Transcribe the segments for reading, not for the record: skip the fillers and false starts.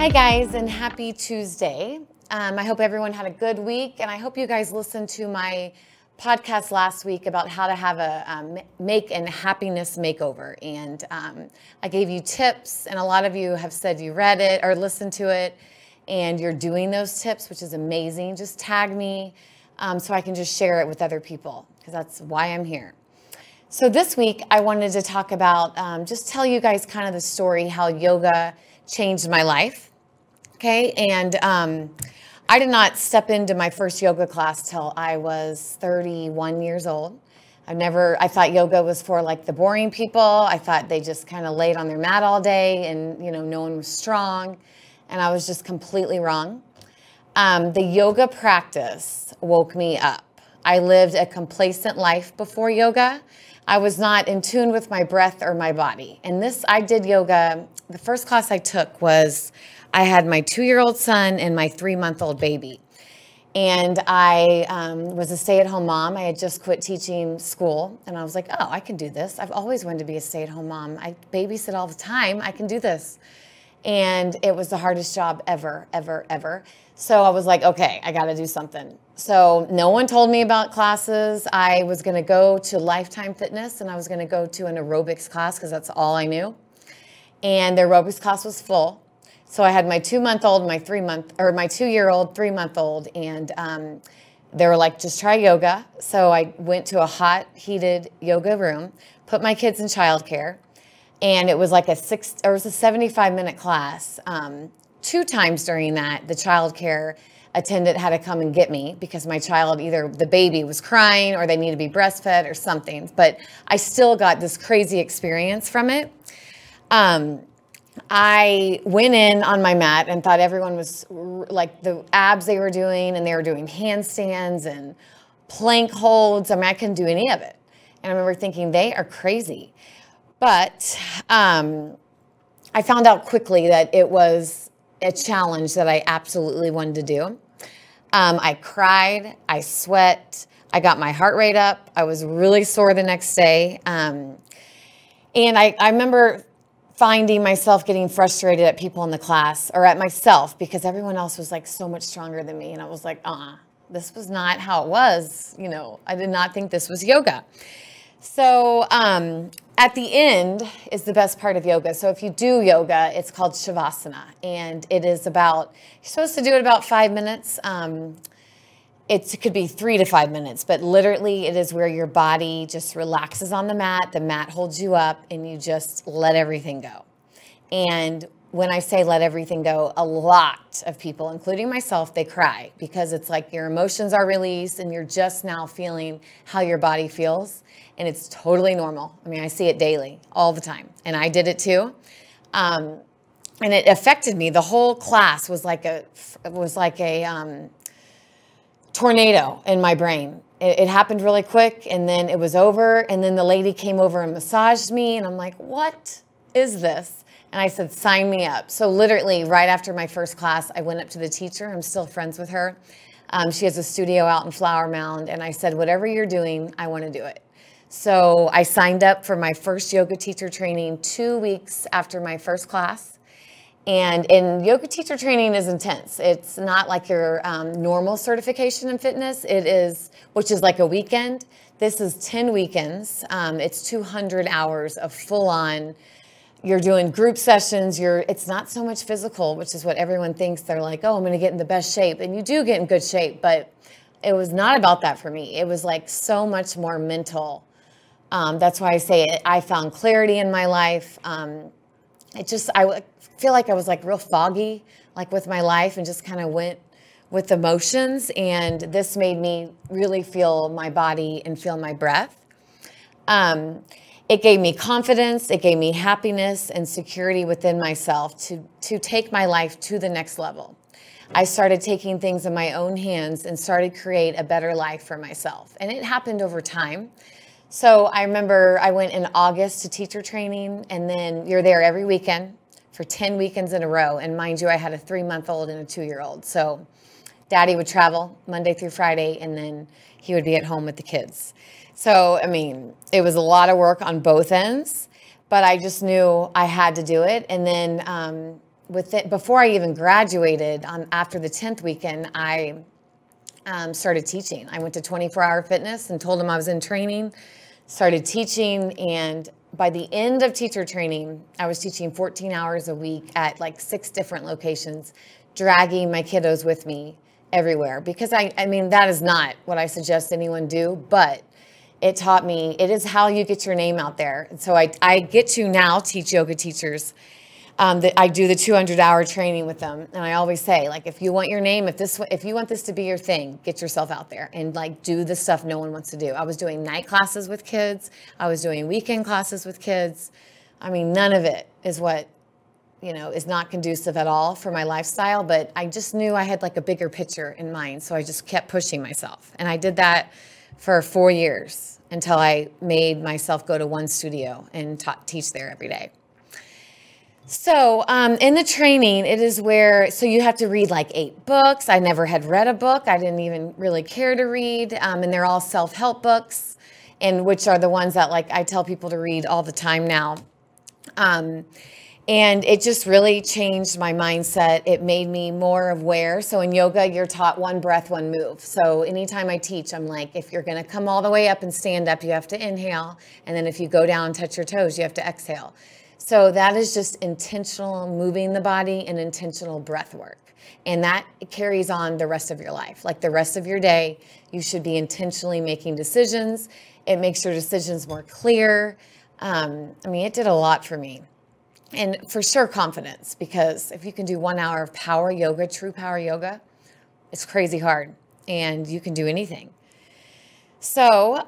Hi guys, and happy Tuesday. I hope everyone had a good week, and I hope you guys listened to my podcast last week about how to have a make and happiness makeover. And I gave you tips, and a lot of you have said you read it or listened to it, and you're doing those tips, which is amazing. Just tag me so I can just share it with other people, because that's why I'm here. So this week, I wanted to talk about, just tell you guys kind of the story, how yoga changed my life, okay? And I did not step into my first yoga class till I was 31 years old. I thought yoga was for like the boring people. I thought they just kind of laid on their mat all day and, you know, no one was strong. And I was just completely wrong. The yoga practice woke me up. I lived a complacent life before yoga. I was not in tune with my breath or my body. And I did yoga. The first class I took was, I had my 2-year-old son and my 3-month-old baby. And I was a stay-at-home mom. I had just quit teaching school. And I was like, oh, I can do this. I've always wanted to be a stay-at-home mom. I babysit all the time. I can do this. And it was the hardest job ever, ever, ever. So I was like, okay, I got to do something. So no one told me about classes. I was going to go to Lifetime Fitness, and I was going to go to an aerobics class because that's all I knew. And the aerobics class was full. So I had my 2-month-old, my 2-year-old, 3-month-old, and they were like, just try yoga. So I went to a hot, heated yoga room, put my kids in childcare, and it was like a 75-minute class. 2 times during that, the childcare attendant had to come and get me because my child, either the baby was crying or they needed to be breastfed or something. But I still got this crazy experience from it. I went in on my mat and thought everyone was like the abs they were doing, and they were doing handstands and plank holds. I mean, I couldn't do any of it. And I remember thinking, they are crazy. But I found out quickly that it was a challenge that I absolutely wanted to do. I cried, I sweat, I got my heart rate up. I was really sore the next day. And I remember finding myself getting frustrated at people in the class, or at myself, because everyone else was like so much stronger than me. And I was like, this was not how it was. You know, I did not think this was yoga. So at the end is the best part of yoga. So if you do yoga, it's called Shavasana. And it is about, you're supposed to do it about 5 minutes. It could be 3 to 5 minutes, but literally it is where your body just relaxes on the mat holds you up, and you just let everything go. And when I say let everything go, a lot of people, including myself, they cry because it's like your emotions are released and you're just now feeling how your body feels. And it's totally normal. I mean, I see it daily, all the time. And I did it too. And it affected me. The whole class was like a tornado in my brain. It happened really quick, and then it was over, and then the lady came over and massaged me, and I'm like, what is this? And I said, sign me up. So literally right after my first class, I went up to the teacher. I'm still friends with her. She has a studio out in Flower Mound, and I said, whatever you're doing, I want to do it. So I signed up for my first yoga teacher training 2 weeks after my first class. And yoga teacher training is intense. It's not like your normal certification in fitness. It is, which is like a weekend. This is 10 weekends. It's 200 hours of full-on. You're doing group sessions. It's not so much physical, which is what everyone thinks. They're like, oh, I'm going to get in the best shape. And you do get in good shape, but it was not about that for me. It was like so much more mental. That's why I say I found clarity in my life. I feel like I was like real foggy, like with my life, and just kind of went with emotions. And this made me really feel my body and feel my breath. It gave me confidence. It gave me happiness and security within myself to take my life to the next level. I started taking things in my own hands and started to create a better life for myself. And it happened over time. So I remember I went in August to teacher training, and then you're there every weekend for 10 weekends in a row. And mind you, I had a 3-month-old and a 2-year-old. So Daddy would travel Monday through Friday, and then he would be at home with the kids. So, I mean, it was a lot of work on both ends, but I just knew I had to do it. And then before I even graduated, after the 10th weekend, I started teaching. I went to 24-hour fitness and told them I was in training, started teaching, and by the end of teacher training, I was teaching 14 hours a week at like 6 different locations, dragging my kiddos with me everywhere. Because I mean, that is not what I suggest anyone do, but it taught me, it is how you get your name out there. And so I get to now teach yoga teachers. That I do the 200-hour training with them, and I always say, like, if you want your name, if you want this to be your thing, get yourself out there and like do the stuff no one wants to do. I was doing night classes with kids. I was doing weekend classes with kids. I mean, none of it is what, is not conducive at all for my lifestyle, but I just knew I had like a bigger picture in mind, so I just kept pushing myself, and I did that for 4 years until I made myself go to one studio and teach there every day. So in the training, it is where, so you have to read like 8 books. I never had read a book. I didn't even really care to read. And they're all self-help books, and which are the ones that like I tell people to read all the time now. And it just really changed my mindset. It made me more aware. So in yoga, you're taught one breath, one move. So anytime I teach, I'm like, if you're going to come all the way up and stand up, you have to inhale. And then if you go down and touch your toes, you have to exhale. So that is just intentional moving the body and intentional breath work. And that carries on the rest of your life. Like the rest of your day, you should be intentionally making decisions. It makes your decisions more clear. I mean, it did a lot for me. And for sure, confidence, because if you can do 1 hour of power yoga, true power yoga, it's crazy hard and you can do anything. So,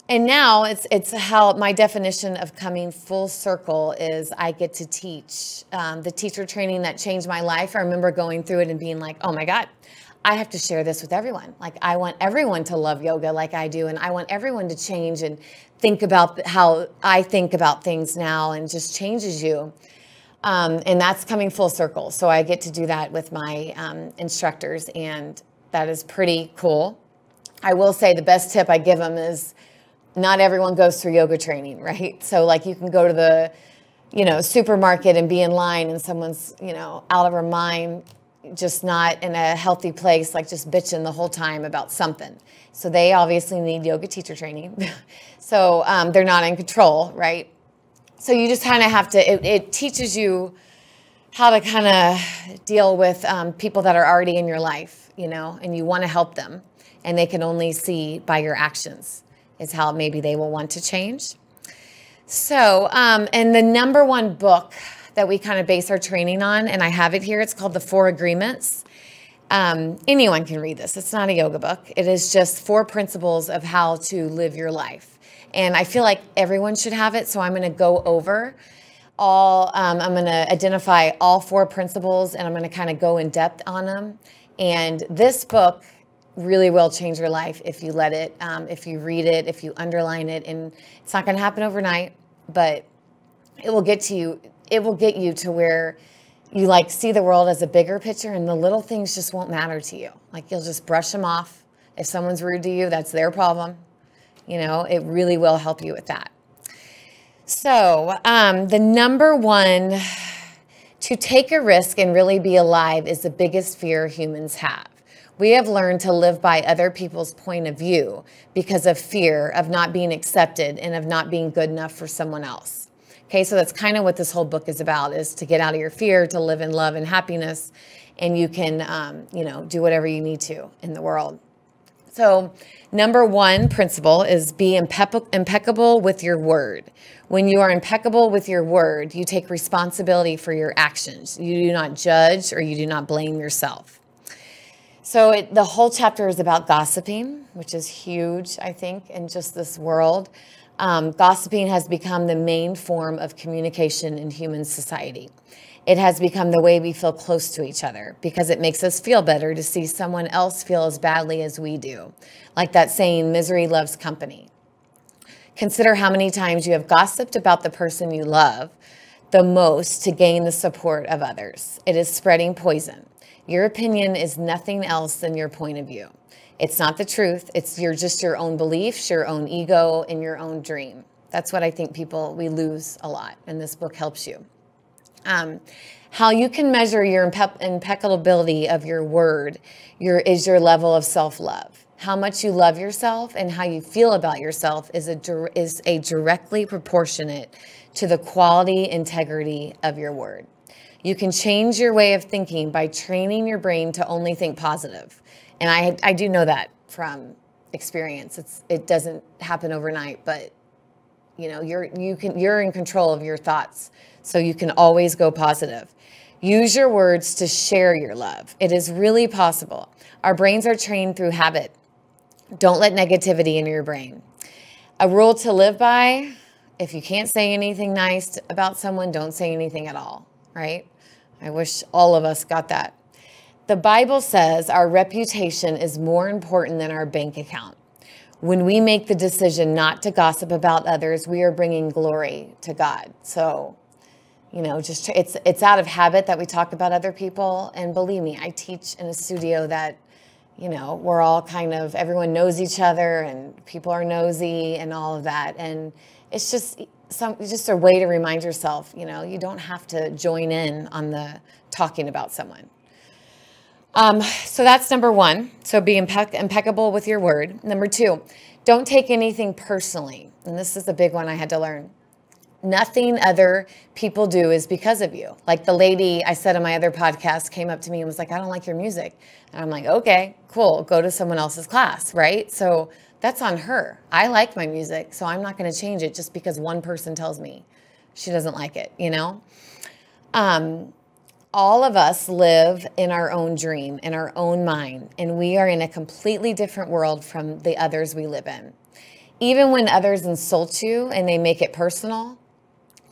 and now it's how my definition of coming full circle is I get to teach. The teacher training that changed my life, I remember going through it and being like, oh my God, I have to share this with everyone. Like I want everyone to love yoga like I do. And I want everyone to change and think about how I think about things now, and just changes you. And that's coming full circle. So I get to do that with my instructors, and that is pretty cool. I will say the best tip I give them is, not everyone goes through yoga training, right? So like you can go to the, supermarket and be in line and someone's, out of her mind, just not in a healthy place, like just bitching the whole time about something. So they obviously need yoga teacher training. So they're not in control, right? So you just kind of have to, it teaches you how to kind of deal with people that are already in your life, and you want to help them, and they can only see by your actions is how maybe they will want to change. So, and the number one book that we kind of base our training on, and I have it here, it's called The 4 Agreements. Anyone can read this. It's not a yoga book. It is just 4 principles of how to live your life. And I feel like everyone should have it, so I'm going to go over I'm going to identify all 4 principles, and I'm going to kind of go in depth on them. And this book really will change your life if you let it, if you read it, if you underline it. And it's not going to happen overnight, but it will get you to where you like see the world as a bigger picture, and the little things just won't matter to you. Like you'll just brush them off. If someone's rude to you, that's their problem. It really will help you with that. So the number one, to take a risk and really be alive, is the biggest fear humans have. We have learned to live by other people's point of view because of fear of not being accepted and of not being good enough for someone else. Okay, so that's kind of what this whole book is about, is to get out of your fear, to live in love and happiness, and you can, do whatever you need to in the world. So number 1 principle is be impeccable with your word. When you are impeccable with your word, you take responsibility for your actions. You do not judge, or you do not blame yourself. So the whole chapter is about gossiping, which is huge, I think, in just this world. Gossiping has become the main form of communication in human society. It has become the way we feel close to each other because it makes us feel better to see someone else feel as badly as we do. Like that saying, misery loves company. Consider how many times you have gossiped about the person you love the most to gain the support of others. It is spreading poison. Your opinion is nothing else than your point of view. It's not the truth. It's just your own beliefs, your own ego, and your own dream. That's what I think we lose a lot, and this book helps you. How you can measure your impeccability of your word is your level of self-love. How much you love yourself and how you feel about yourself is a directly proportionate to the quality, integrity of your word. You can change your way of thinking by training your brain to only think positive. And I do know that from experience. It doesn't happen overnight, but you know, you're in control of your thoughts. So you can always go positive. Use your words to share your love. It is really possible. Our brains are trained through habit. Don't let negativity in your brain. A rule to live by: if you can't say anything nice about someone, don't say anything at all, right? I wish all of us got that. The Bible says our reputation is more important than our bank account. When we make the decision not to gossip about others, we are bringing glory to God. So, you know, just it's out of habit that we talk about other people. And believe me, I teach in a studio that, you know, we're all kind of, everyone knows each other and people are nosy and all of that. And it's just a way to remind yourself, you know, you don't have to join in on the talking about someone. So that's number one. So be impeccable with your word. Number two, don't take anything personally. And this is the big one I had to learn. Nothing other people do is because of you. Like the lady I said on my other podcast came up to me and was like, I don't like your music. And I'm like, okay, cool. Go to someone else's class, right? So that's on her. I like my music, so I'm not going to change it just because one person tells me she doesn't like it, you know? All of us live in our own dream, in our own mind, and we are in a completely different world from the others we live in. Even when others insult you and they make it personal,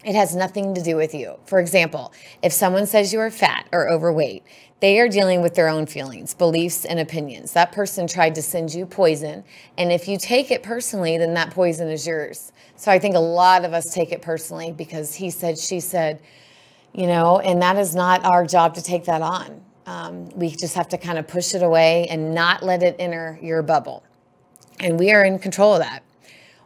it has nothing to do with you. For example, if someone says you are fat or overweight, they are dealing with their own feelings, beliefs, and opinions. That person tried to send you poison, and if you take it personally, then that poison is yours. So I think a lot of us take it personally because he said, she said, you know, and that is not our job to take that on. We just have to kind of push it away and not let it enter your bubble. And we are in control of that.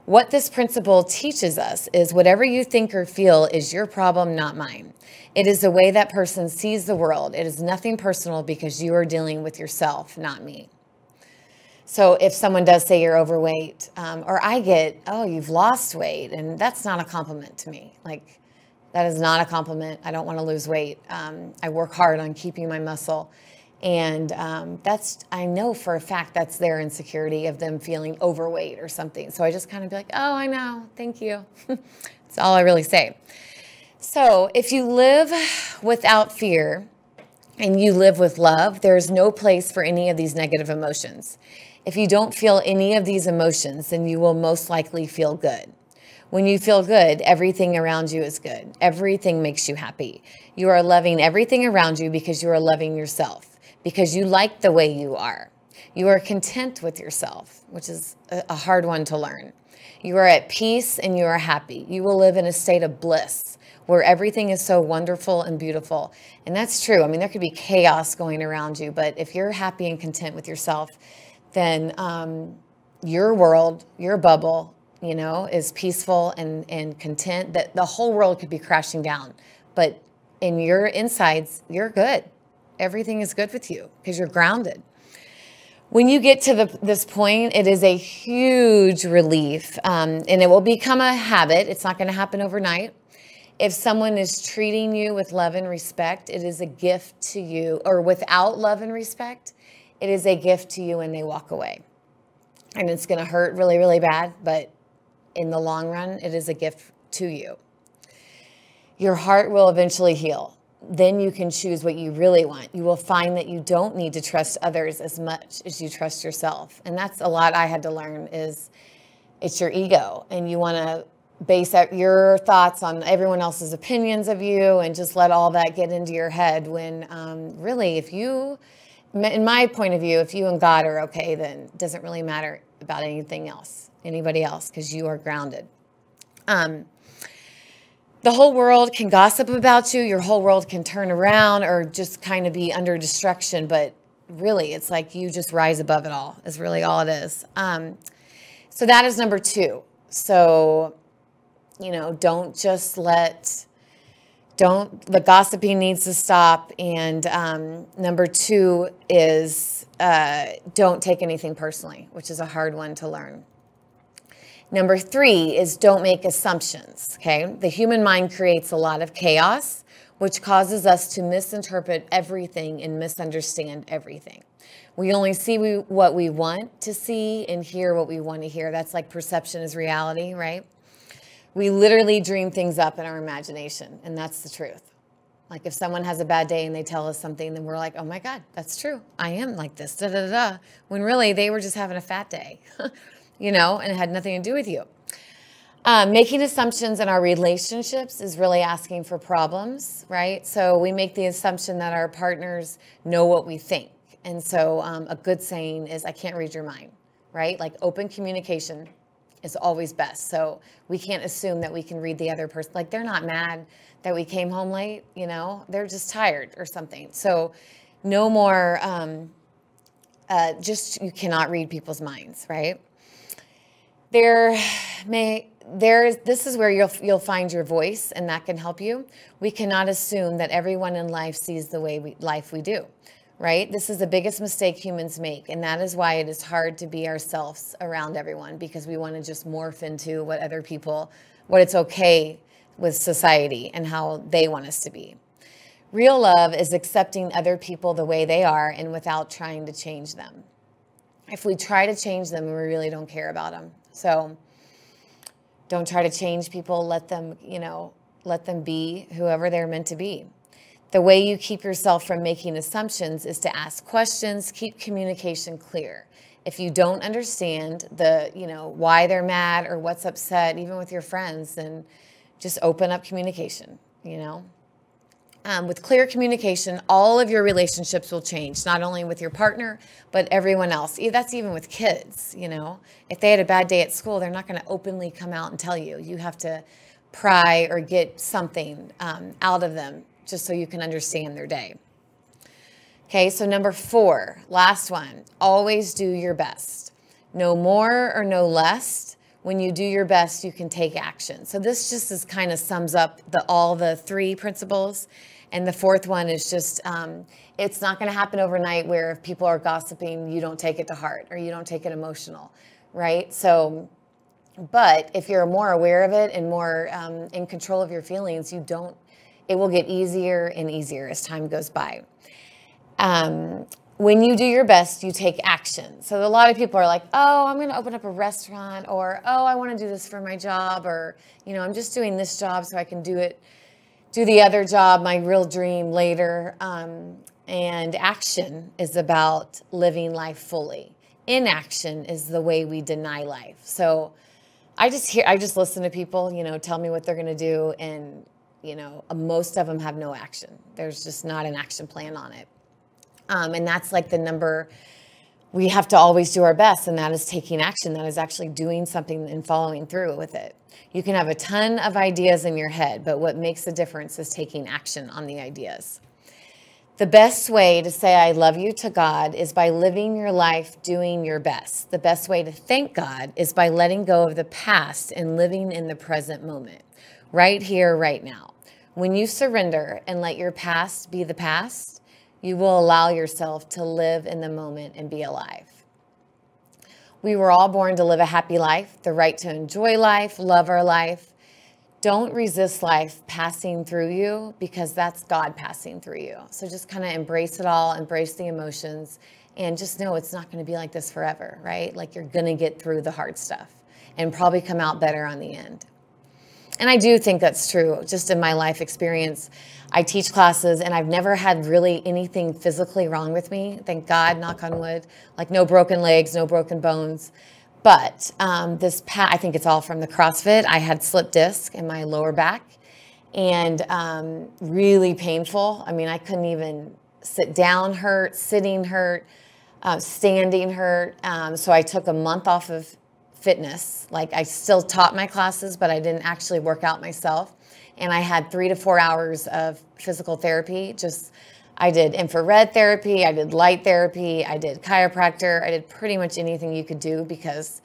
What this principle teaches us is whatever you think or feel is your problem, not mine. It is the way that person sees the world. It is nothing personal because you are dealing with yourself, not me. So if someone does say you're overweight, or I get, oh, you've lost weight, and that's not a compliment to me. Like, that is not a compliment. I don't want to lose weight. I work hard on keeping my muscle. And I know for a fact that's their insecurity of them feeling overweight or something. So I just kind of be like, oh, I know. Thank you. That's all I really say. So if you live without fear and you live with love, there's no place for any of these negative emotions. If you don't feel any of these emotions, then you will most likely feel good. When you feel good, everything around you is good. Everything makes you happy. You are loving everything around you because you are loving yourself, because you like the way you are. You are content with yourself, which is a hard one to learn. You are at peace and you are happy. You will live in a state of bliss where everything is so wonderful and beautiful. And that's true. I mean, there could be chaos going around you, but if you're happy and content with yourself, then your world, your bubble, you know, is peaceful and content. That the whole world could be crashing down, but in your insides, you're good. Everything is good with you because you're grounded. When you get to this point, it is a huge relief, and it will become a habit. It's not going to happen overnight. If someone is treating you with love and respect, it is a gift to you, or without love and respect, it is a gift to you when they walk away. And it's going to hurt really, really bad, but in the long run, it is a gift to you. Your heart will eventually heal. Then you can choose what you really want. You will find that you don't need to trust others as much as you trust yourself. And that's a lot I had to learn, is it's your ego. And you want to base your thoughts on everyone else's opinions of you and just let all that get into your head when really, if you, in my point of view, if you and God are okay, then it doesn't really matter about anything else, anybody else, because you are grounded. The whole world can gossip about you. Your whole world can turn around or just kind of be under destruction. But really, it's like you just rise above it all is really all it is. So that is number two. So, you know, don't The gossiping needs to stop. And number 2 is don't take anything personally, which is a hard one to learn. Number 3 is don't make assumptions, okay? The human mind creates a lot of chaos, which causes us to misinterpret everything and misunderstand everything. We only see what we want to see and hear what we want to hear. That's like perception is reality, right? We literally dream things up in our imagination, and that's the truth. Like if someone has a bad day and they tell us something, then we're like, oh my God, that's true. I am like this, da da da. When really they were just having a fat day, you know, and it had nothing to do with you. Making assumptions in our relationships is really asking for problems, right? So we make the assumption that our partners know what we think. And so a good saying is, I can't read your mind, right? Like open communication is always best. So we can't assume that we can read the other person. Like they're not mad that we came home late, you know, they're just tired or something. So no more, you cannot read people's minds, right? This is where you'll find your voice, and that can help you. We cannot assume that everyone in life sees the way we do, right? This is the biggest mistake humans make, and that is why it is hard to be ourselves around everyone, because we want to just morph into what it's okay with society and how they want us to be. Real love is accepting other people the way they are and without trying to change them. If we try to change them, we really don't care about them. So don't try to change people. Let them be whoever they're meant to be. The way you keep yourself from making assumptions is to ask questions, keep communication clear. If you don't understand why they're mad or what's upset, even with your friends, then just open up communication, With clear communication, all of your relationships will change, not only with your partner, but everyone else. That's even with kids, If they had a bad day at school, they're not going to openly come out and tell you. You have to pry or get something out of them just so you can understand their day. Okay, so number 4, last one, always do your best. No more or no less. When you do your best, you can take action. So this just kind of sums up all the 3 principles. And the 4th one is just, it's not going to happen overnight where if people are gossiping, you don't take it to heart or you don't take it emotional, right? So, but if you're more aware of it and more in control of your feelings, it will get easier and easier as time goes by. When you do your best, you take action. So a lot of people are like, oh, I'm going to open up a restaurant, or, oh, I want to do this for my job, or, I'm just doing this job so I can do the other job, my real dream later. And action is about living life fully. Inaction is the way we deny life. So I just listen to people, tell me what they're going to do. And, most of them have no action. There's just not an action plan on it. And that's like the number we have to always do our best, and that is taking action. That is actually doing something and following through with it. You can have a ton of ideas in your head, but what makes a difference is taking action on the ideas. The best way to say I love you to God is by living your life doing your best. The best way to thank God is by letting go of the past and living in the present moment, right here, right now. When you surrender and let your past be the past, you will allow yourself to live in the moment and be alive. We were all born to live a happy life, the right to enjoy life, love our life. Don't resist life passing through you, because that's God passing through you. So just kind of embrace it all, embrace the emotions, and just know it's not going to be like this forever, right? Like you're going to get through the hard stuff and probably come out better on the end. And I do think that's true. Just in my life experience, I teach classes and I've never had really anything physically wrong with me. Thank God, knock on wood, like no broken legs, no broken bones. But I think it's all from the CrossFit. I had slip disc in my lower back and really painful. I mean, I couldn't even sit down hurt, sitting hurt, standing hurt. So I took a month off of fitness. Like I still taught my classes, but I didn't actually work out myself. And I had 3 to 4 hours of physical therapy. I did infrared therapy, I did light therapy, I did chiropractor, I did pretty much anything you could do, because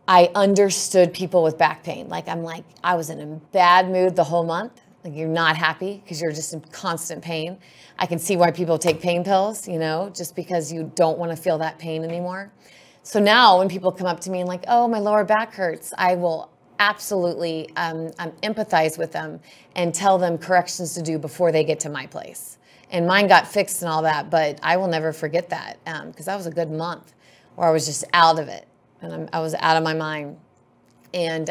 I understood people with back pain. I was in a bad mood the whole month, Like you're not happy because you're just in constant pain. I can see why people take pain pills, just because you don't want to feel that pain anymore. So now when people come up to me and like, oh, my lower back hurts, I will absolutely empathize with them and tell them corrections to do before they get to my place. And mine got fixed and all that, but I will never forget that because that was a good month where I was just out of it and I was out of my mind. And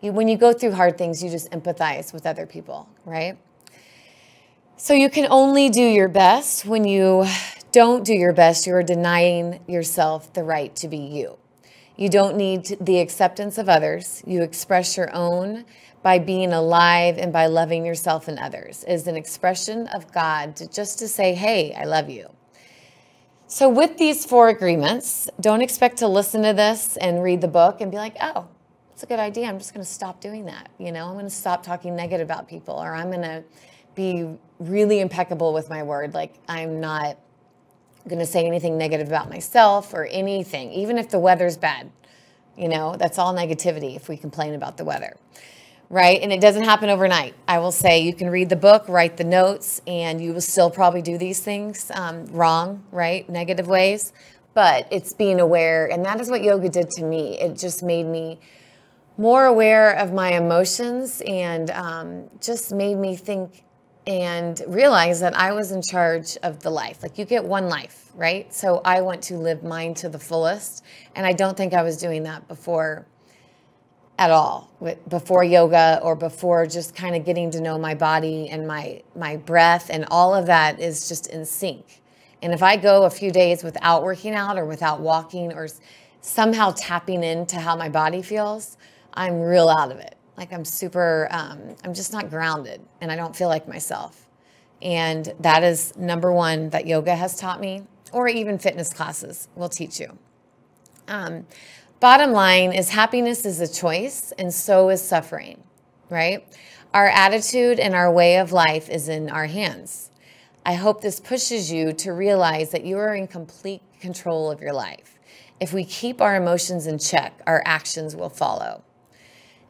when you go through hard things, you just empathize with other people, right? So you can only do your best. When you don't do your best, you are denying yourself the right to be you. You don't need the acceptance of others. You express your own by being alive and by loving yourself and others. It is an expression of God just to say, hey, I love you. So with these 4 agreements, don't expect to listen to this and read the book and be like, oh, that's a good idea. I'm just going to stop doing that. I'm going to stop talking negative about people, or I'm going to be really impeccable with my word. Like I'm not going to say anything negative about myself or anything, even if the weather's bad. That's all negativity if we complain about the weather, right? And it doesn't happen overnight. I will say you can read the book, write the notes, and you will still probably do these things wrong, right? Negative ways, but it's being aware. And that is what yoga did to me. It just made me more aware of my emotions and just made me think and realize that I was in charge of the life. Like you get one life, right? So I want to live mine to the fullest. And I don't think I was doing that before at all, before yoga or before just kind of getting to know my body and my breath, and all of that is just in sync. And if I go a few days without working out or without walking or somehow tapping into how my body feels, I'm real out of it. Like I'm super, I'm just not grounded and I don't feel like myself. And that is number 1 that yoga has taught me, or even fitness classes will teach you. Bottom line is happiness is a choice, and so is suffering, right? Our attitude and our way of life is in our hands. I hope this pushes you to realize that you are in complete control of your life. If we keep our emotions in check, our actions will follow.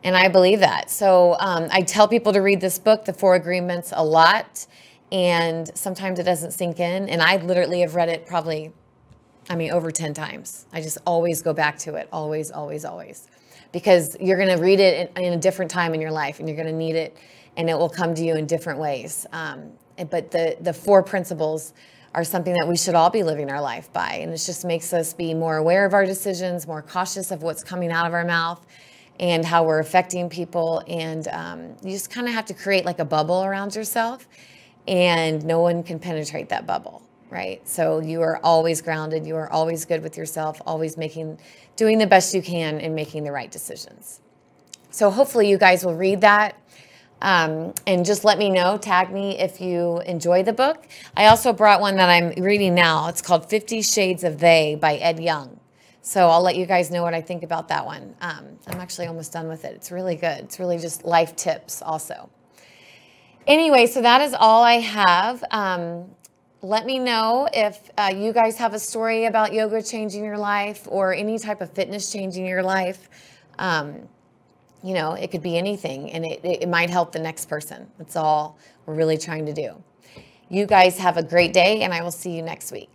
And I believe that. So I tell people to read this book, The 4 Agreements, a lot. And sometimes it doesn't sink in. And I literally have read it probably, over 10 times. I just always go back to it. Always, always, always. Because you're going to read it in a different time in your life. And you're going to need it. And it will come to you in different ways. But the 4 principles are something that we should all be living our life by. And it just makes us be more aware of our decisions, more cautious of what's coming out of our mouth, and how we're affecting people. And you just kind of have to create like a bubble around yourself, and no one can penetrate that bubble, right? So you are always grounded. You are always good with yourself, always doing the best you can and making the right decisions. So hopefully you guys will read that. And just let me know, tag me if you enjoy the book. I also brought one that I'm reading now. It's called 50 Shades of They by Ed Young. So I'll let you guys know what I think about that one. I'm actually almost done with it. It's really good. It's really just life tips also. Anyway, so that is all I have. Let me know if you guys have a story about yoga changing your life or any type of fitness changing your life. It could be anything, and it might help the next person. That's all we're really trying to do. You guys have a great day, and I will see you next week.